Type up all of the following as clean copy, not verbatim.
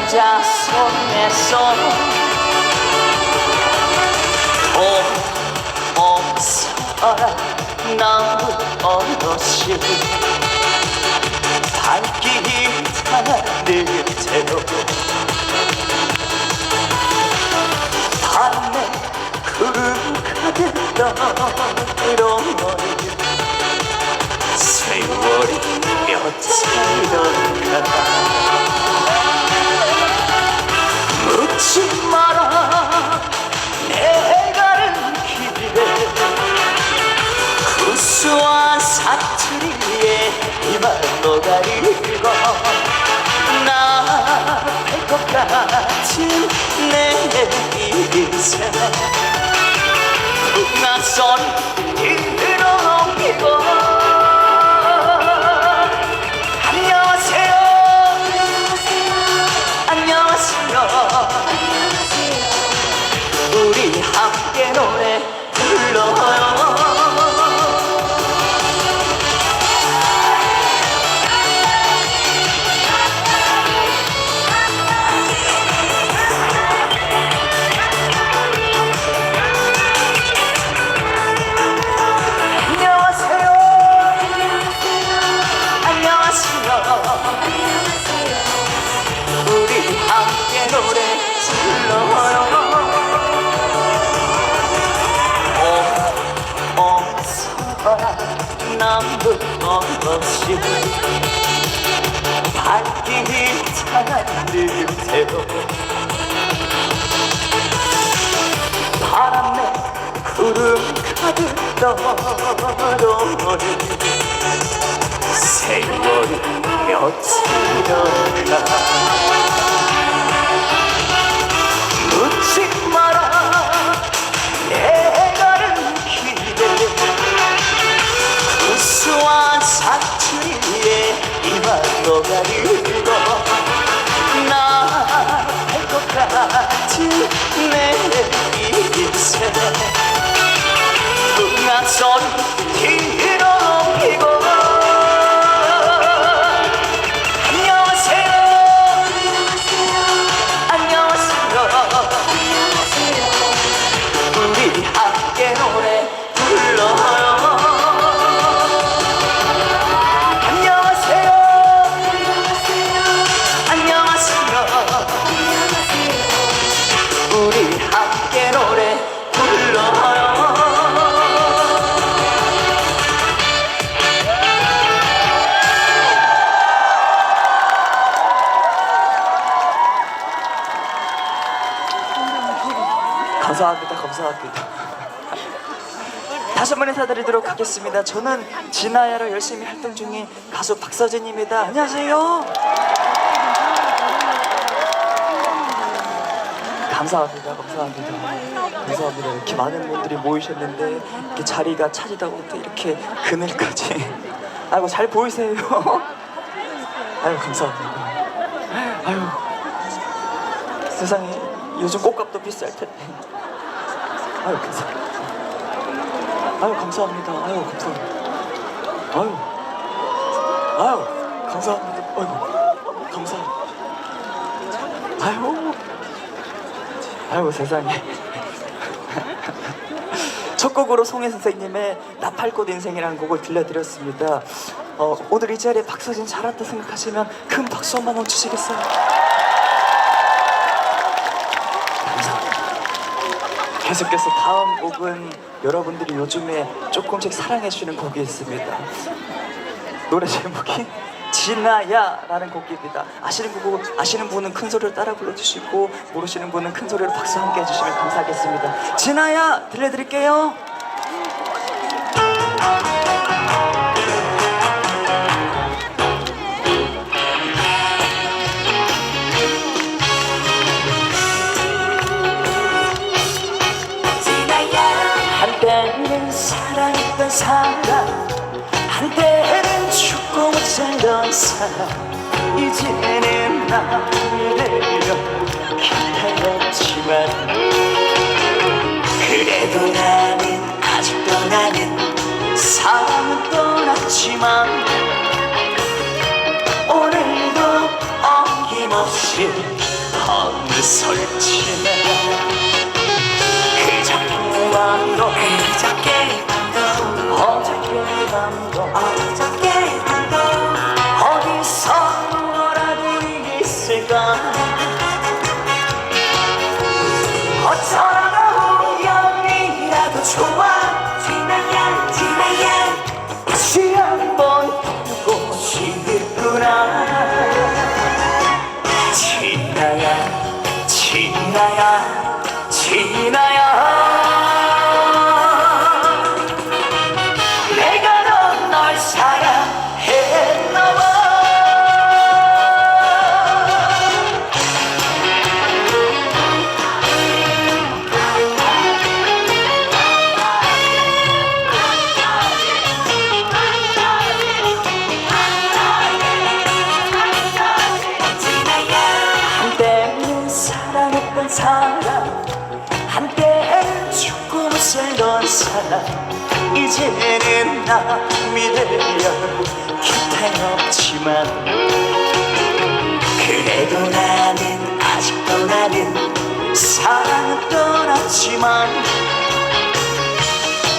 남자 손에서 어서라 나무 어르신 발길이 하늘대로 밤에 구름 가득 떠오르는 세월이 며칠인가 묻지 마라 내 가는 길에 구수한 사투리에 이만 노가리고 나팔 것 같은 내 인생 풍악소리 들어오고 안녕하세요 우리 함께 노래 불러요 우리 함께 노래 불러요 어서라 나무 어르신 발길이 하늘대로 바람에 구름 가득 떠오르는 세월이 며칠인가 묻지 마라 내 가는 길에 구수한 사투리에 이만 노가리고 나팔 것 같은 내 인생 풍악소리 들어오고 우리 함께 노래 불러요 안녕하세요 우리 함께 노래 불러요 감사합니다. 다시 한번 인사드리도록 하겠습니다. 저는 진아야로 열심히 활동 중인 가수 박서진입니다. 안녕하세요. 감사합니다. 이렇게 많은 분들이 모이셨는데 이렇게 자리가 차지다 보니까 이렇게 그늘까지 아이고 잘 보이세요? 아유 감사합니다. 아유 세상에 요즘 꽃값도 비쌀 텐데. 아유 감사합니다. 아유 감사합니다. 아유 감사합니다. 아이고 감사합니다. 아유 세상에. 첫 곡으로 송혜 선생님의 나팔꽃 인생이라는 곡을 들려드렸습니다. 오늘 이 자리에 박서진 잘 왔다 생각하시면 큰 박수 한번 넣어주시겠어요? 계속해서 다음 곡은 여러분들이 요즘에 조금씩 사랑해주시는 곡이 있습니다. 노래 제목이 진아야 라는 곡입니다. 아시는 분은 큰 소리로 따라 불러주시고 모르시는 분은 큰 소리로 박수 함께 해주시면 감사하겠습니다. 진아야 들려드릴게요. 한때는 사랑했던 사람 한때는 죽고 못 살던 사람 이제는 나를 기다렸지만 그래도 나는 아직도 나는 사랑은 떠났지만 오늘도 어김없이 설치네 그저께 밤도 어저께 밤도 어디서 누구라도 있을까 어쩌다가 우연이라도 좋아 지나야 다시 한번 보고 싶구나 지나야 내가 널 사랑했나봐 한때는 사랑했던 사람 한때는 조금 살던 사람 이제는 남이 되려 곁에 없지만 그래도 나는 아직도 나는 사랑은 떠났지만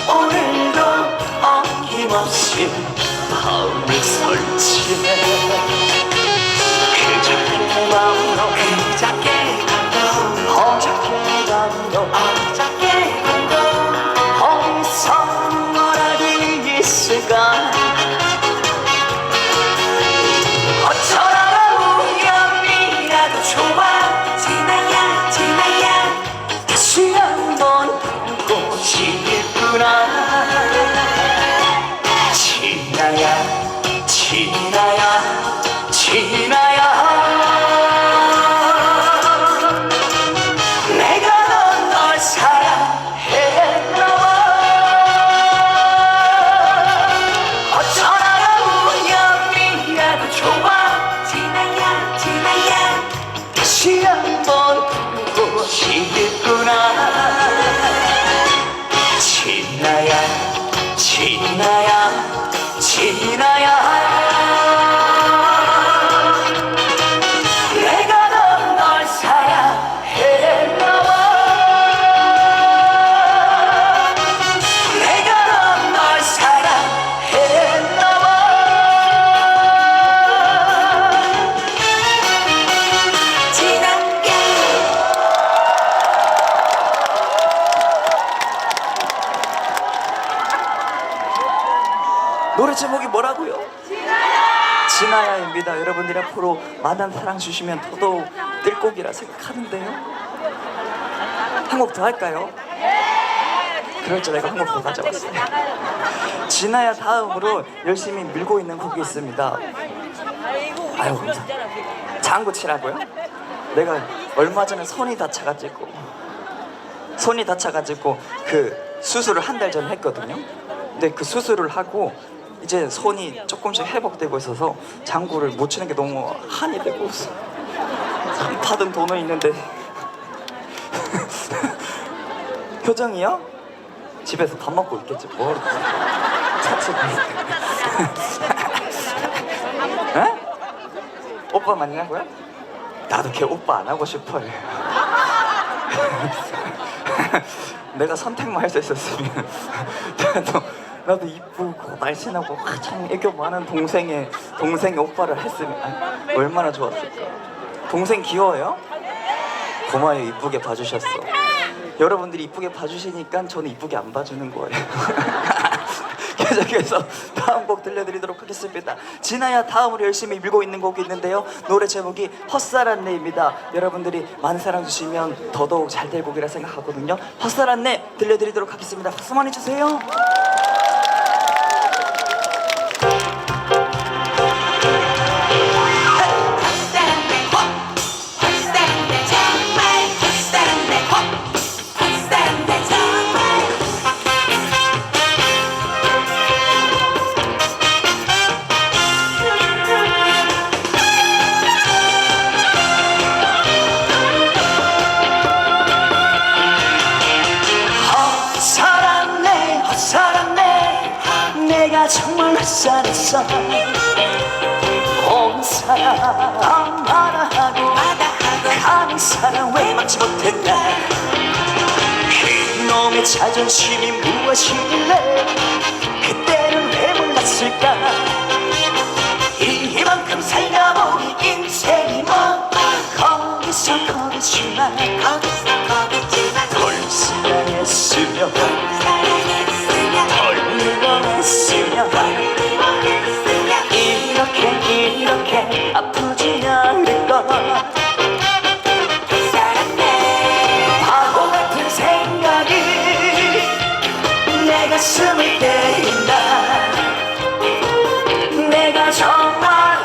오늘도 어김없이 마음을 설치네 그저께 밤도 어저께 밤도 어디서 뭐라도 있을까 어쩌다가 우연이라도 좋아 지나야 다시 한번 보고 싶구나 지나야 내가 널 사랑했나봐 어쩌다가 우연이라도 좋아 지나야 다시 한번 보고 싶구나 지나야 내가 널 사랑했나봐 내가 널 사랑했나봐 지나게 노래 제목이 뭐라고요? 지나야입니다. 여러분들이 앞으로 많은 사랑 주시면 더더욱 뜰 곡이라 생각하는데요. 한 곡 더 할까요? 그럴 줄 알고 한 곡 더 가져왔어요. 지나야 다음으로 열심히 밀고 있는 곡이 있습니다. 아유 감사합니다. 장구 치라고요? 내가 얼마 전에 손이 다쳐가지고 그 수술을 한 달 전에 했거든요. 근데 그 수술을 하고 이제 손이 조금씩 회복되고 있어서 장구를 못 치는 게 너무 한이 되고 있어. 받은 돈은 있는데 표정이요? 집에서 밥 먹고 있겠지 뭘 차치고 에? 오빠 맞냐고요? 나도 걔 오빠 안 하고 싶어요. 내가 선택만 할 수 있었으면 나도 이쁘고 날씬하고 참 애교 많은 동생의 오빠를 했으면 얼마나 좋았을까. 동생 귀여워요? 고마워요. 이쁘게 봐주셨어. 여러분들이 이쁘게 봐주시니까 저는 이쁘게 안 봐주는 거예요. 계속해서 다음 곡 들려드리도록 하겠습니다. 지나야 다음으로 열심히 밀고 있는 곡이 있는데요. 노래 제목이 헛살았네입니다. 여러분들이 많은 사랑 주시면 더더욱 잘 될 곡이라 생각하거든요. 헛살았네 들려드리도록 하겠습니다. 박수 많이 주세요. 내가 정말 햇살했어. 온 사람 마다하고 가는 사람 사랑 왜 막지 못했나. 그놈의 자존심이 무엇이길래 그때는 왜 몰랐을까. 이만큼 살다보니 인생이 뭐 거기서 거기지만 덜 사랑했으면 덜 미워했으면 이렇게 아프지 않을까. 바보 같은 생각이 내 가슴을 때린다. 내가 정말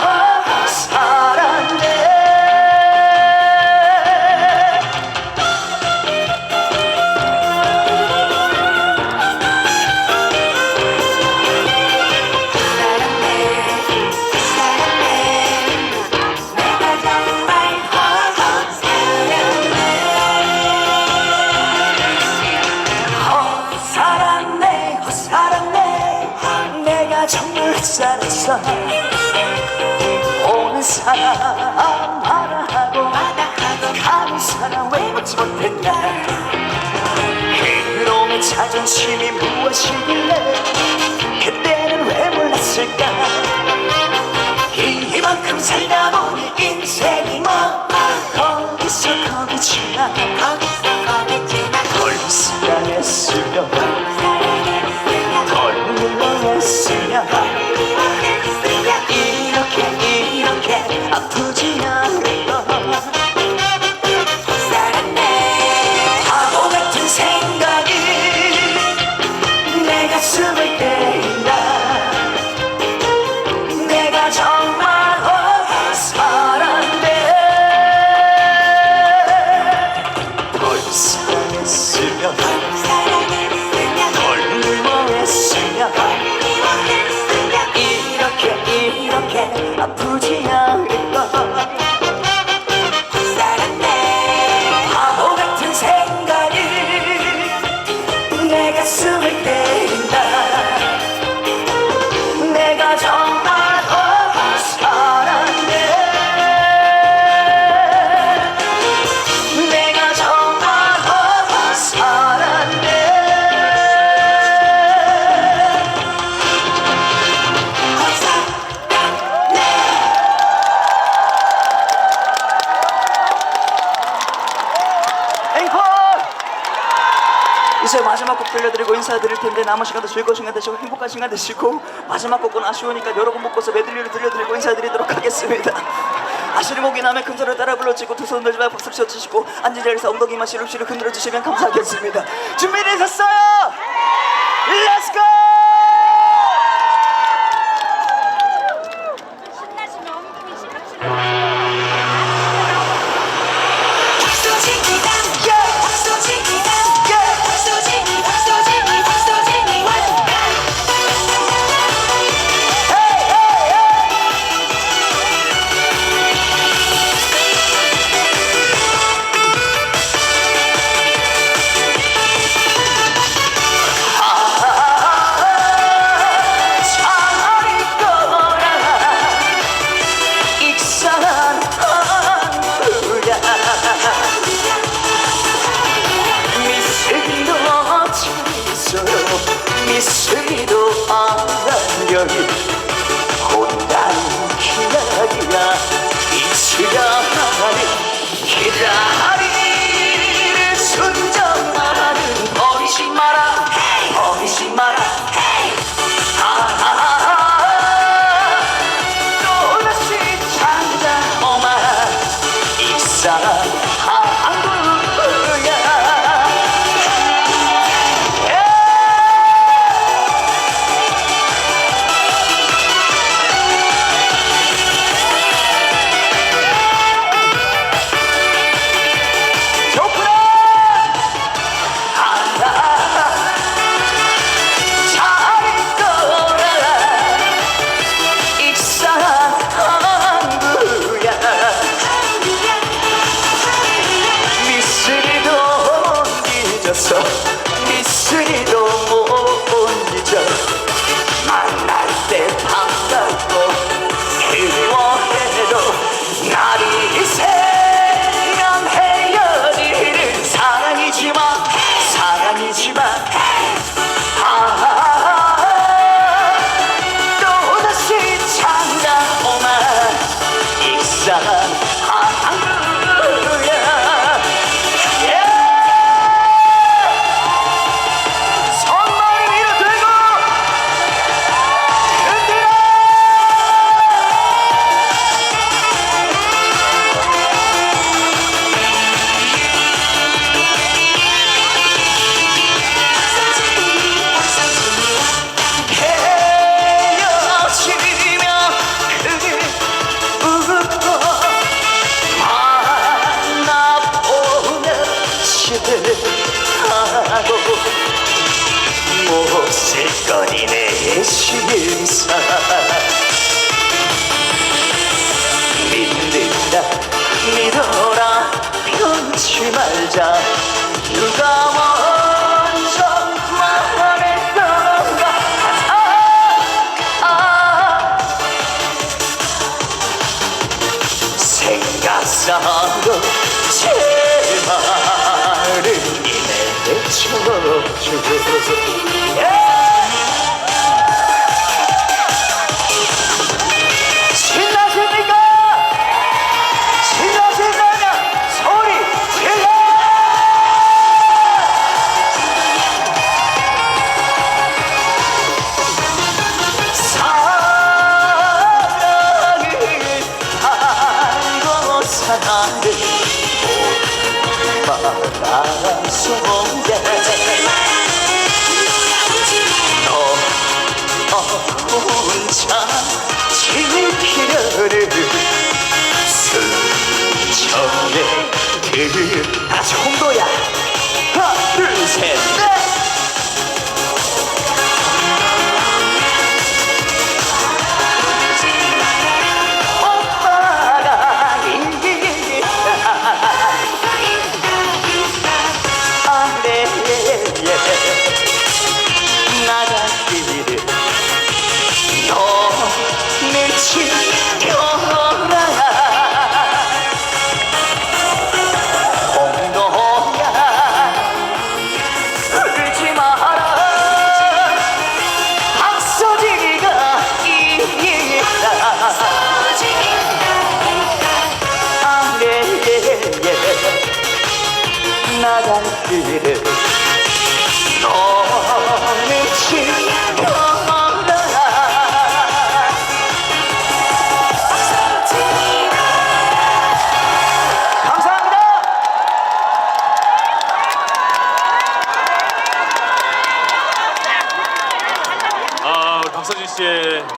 살았네. 정말 살았어. 오는 사람 말아하고 가는 사람 왜 먹지 못했나. 그놈의 자존심이 무엇이길래 그때는 왜 몰랐을까. 이만큼 살다 보니 인생이 뭐 거기서 거기지만 덜 사랑했으면 덜 미워했으면 이렇게 아프지 않을까. 바보 같은 생각이 내 가슴을 때린다. 내가 정말 살았네. 덜 사랑했으면 덜 미워했으면 이렇게 아프지 않을까. 바보 같은 생각이 내 가슴을 때린다. 내가 정말 살았네. 내가 정말 살았네. 이제 마지막 곡 들려드리고 인사드릴 텐데 남은 시간도 즐거운 시간 되시고 행복한 시간 되시고 마지막 곡은 아쉬우니까 여러분 묶어서 메들리를 들려드리고 인사드리도록 하겠습니다. 아시는 곡이 나면 큰 소리를 따라 불러주시고 두 손 들지 말고 박수 쳐주시고 앉은 자리에서 엉덩이만 시룩시룩 흔들어 주시면 감사하겠습니다. 준비되셨어요? Let's go! 신나시면 엉덩이 시룩시룩. 미스미도 안간결이 혼난 기다리야 잊으려 하는 기다리를 순정하는 버리지 마라 버리지 마라. 또다시 찾아 오마라 이 사람 한국이야. 심사 믿어라 편치 말자 누가 먼저 말했던가 생각사로 제 말을 내쳐줘 신나십니까? 신나냐? 소리 질러! 사랑을 알고 사랑을 못 말한 속에 너 혼자 지키려는 순정의 그 다시 홍도야 하나 둘셋넷 오빠가 아래에 나가기를 너는 지켜라 홍도야 울지 마라 박서진이가 있다 아래에 나갈 길을 너는 지켜라 박서진 씨의